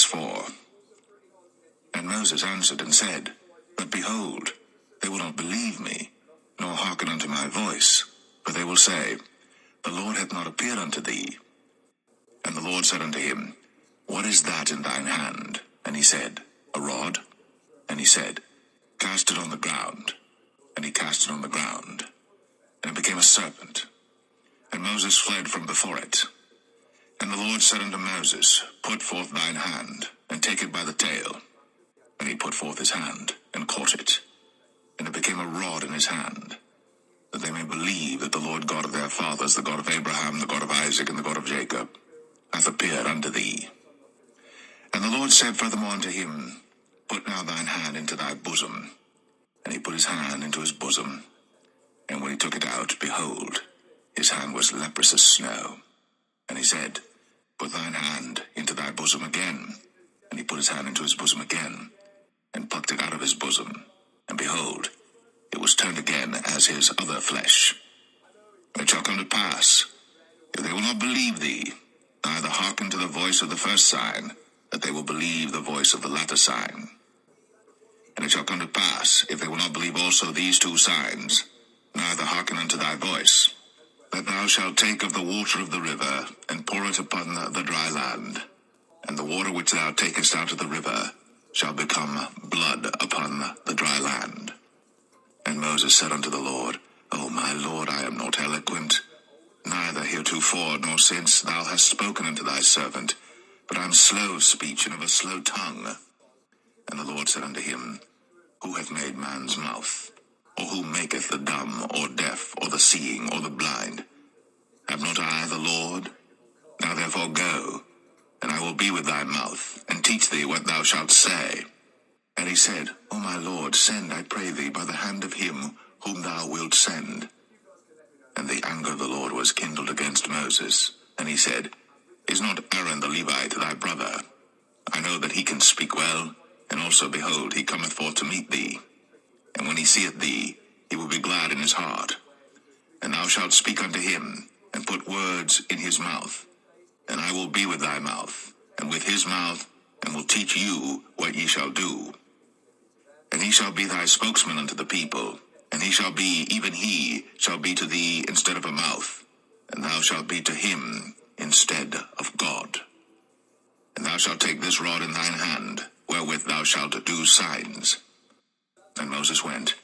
4. And Moses answered and said, But behold, they will not believe me, nor hearken unto my voice, for they will say, The Lord hath not appeared unto thee. And the Lord said unto him, What is that in thine hand? And he said, A rod. And he said, Cast it on the ground. And he cast it on the ground, and it became a serpent. And Moses fled from before it. And the Lord said unto Moses, Put forth thine hand, and take it by the tail. And he put forth his hand, and caught it. And it became a rod in his hand, that they may believe that the Lord God of their fathers, the God of Abraham, the God of Isaac, and the God of Jacob, hath appeared unto thee. And the Lord said furthermore unto him, Put now thine hand into thy bosom. And he put his hand into his bosom. And when he took it out, behold, his hand was leprous as snow. And he said, Put thine hand into thy bosom again. And he put his hand into his bosom again, and plucked it out of his bosom. And behold, it was turned again as his other flesh. And it shall come to pass, if they will not believe thee, neither hearken to the voice of the first sign, that they will believe the voice of the latter sign. And it shall come to pass, if they will not believe also these 2 signs, neither hearken unto thy voice, that thou shalt take of the water of the river, and pour it upon the dry land. And the water which thou takest out of the river shall become blood upon the dry land. And Moses said unto the Lord, O my Lord, I am not eloquent, neither heretofore nor since thou hast spoken unto thy servant, but I am slow of speech and of a slow tongue. And the Lord said unto him, Who hath made man's mouth? Or who maketh the dumb, or deaf, or the seeing, or the blind? Have not I the Lord? Now therefore go, and I will be with thy mouth, and teach thee what thou shalt say. And he said, O my Lord, send, I pray thee, by the hand of him whom thou wilt send. And the anger of the Lord was kindled against Moses. And he said, Is not Aaron the Levite thy brother? I know that he can speak well, and also, behold, he cometh forth to meet thee. And when he seeth thee, he will be glad in his heart. And thou shalt speak unto him, and put words in his mouth. And I will be with thy mouth, and with his mouth, and will teach you what ye shall do. And he shall be thy spokesman unto the people, and he shall be, even he, shall be to thee instead of a mouth, and thou shalt be to him instead of God. And thou shalt take this rod in thine hand, wherewith thou shalt do signs. And Moses went,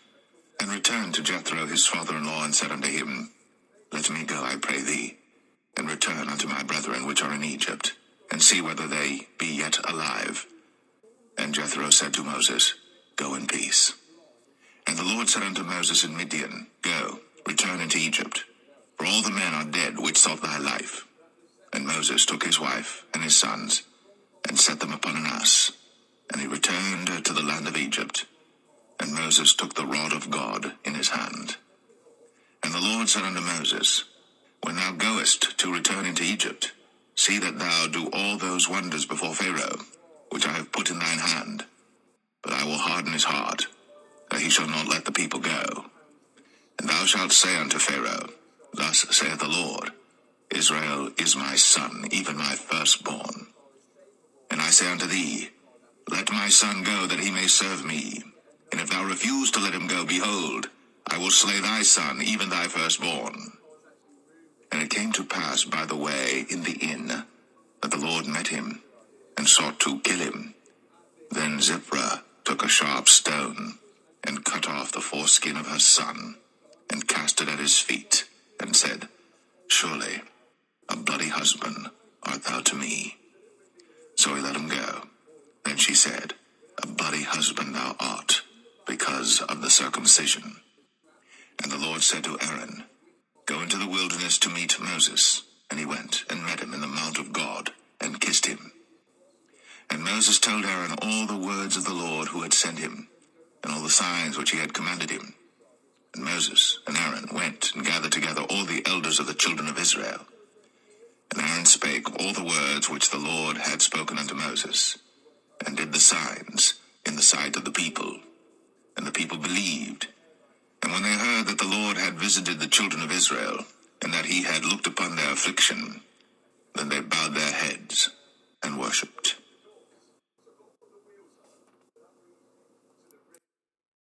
and returned to Jethro his father-in-law, and said unto him, Let me go, I pray thee, and return unto my brethren which are in Egypt, and see whether they be yet alive. And Jethro said to Moses, Go in peace. And the Lord said unto Moses in Midian, Go, return into Egypt, for all the men are dead which sought thy life. And Moses took his wife and his sons, and set them upon an ass, and he returned to the land of Egypt. And Moses took the rod of God in his hand. And the Lord said unto Moses, When thou goest to return into Egypt, see that thou do all those wonders before Pharaoh, which I have put in thine hand. But I will harden his heart, that he shall not let the people go. And thou shalt say unto Pharaoh, Thus saith the Lord, Israel is my son, even my firstborn. And I say unto thee, Let my son go, that he may serve me. And if thou refuse to let him go, behold, I will slay thy son, even thy firstborn. And it came to pass by the way in the inn, that the Lord met him, and sought to kill him. Then Zipporah took a sharp stone, and cut off the foreskin of her son, and cast it at his feet, and said, Surely a bloody husband art thou to me. So he let him go. Then she said, A bloody husband thou art, because of the circumcision. And the Lord said to Aaron, Go into the wilderness to meet Moses. And he went, and met him in the mount of God, and kissed him. And Moses told Aaron all the words of the Lord who had sent him, and all the signs which he had commanded him. And Moses and Aaron went, and gathered together all the elders of the children of Israel. And Aaron spake all the words which the Lord had spoken unto Moses, and did the signs in the sight of the people. And the people believed. And when they heard that the Lord had visited the children of Israel, and that he had looked upon their affliction, then they bowed their heads,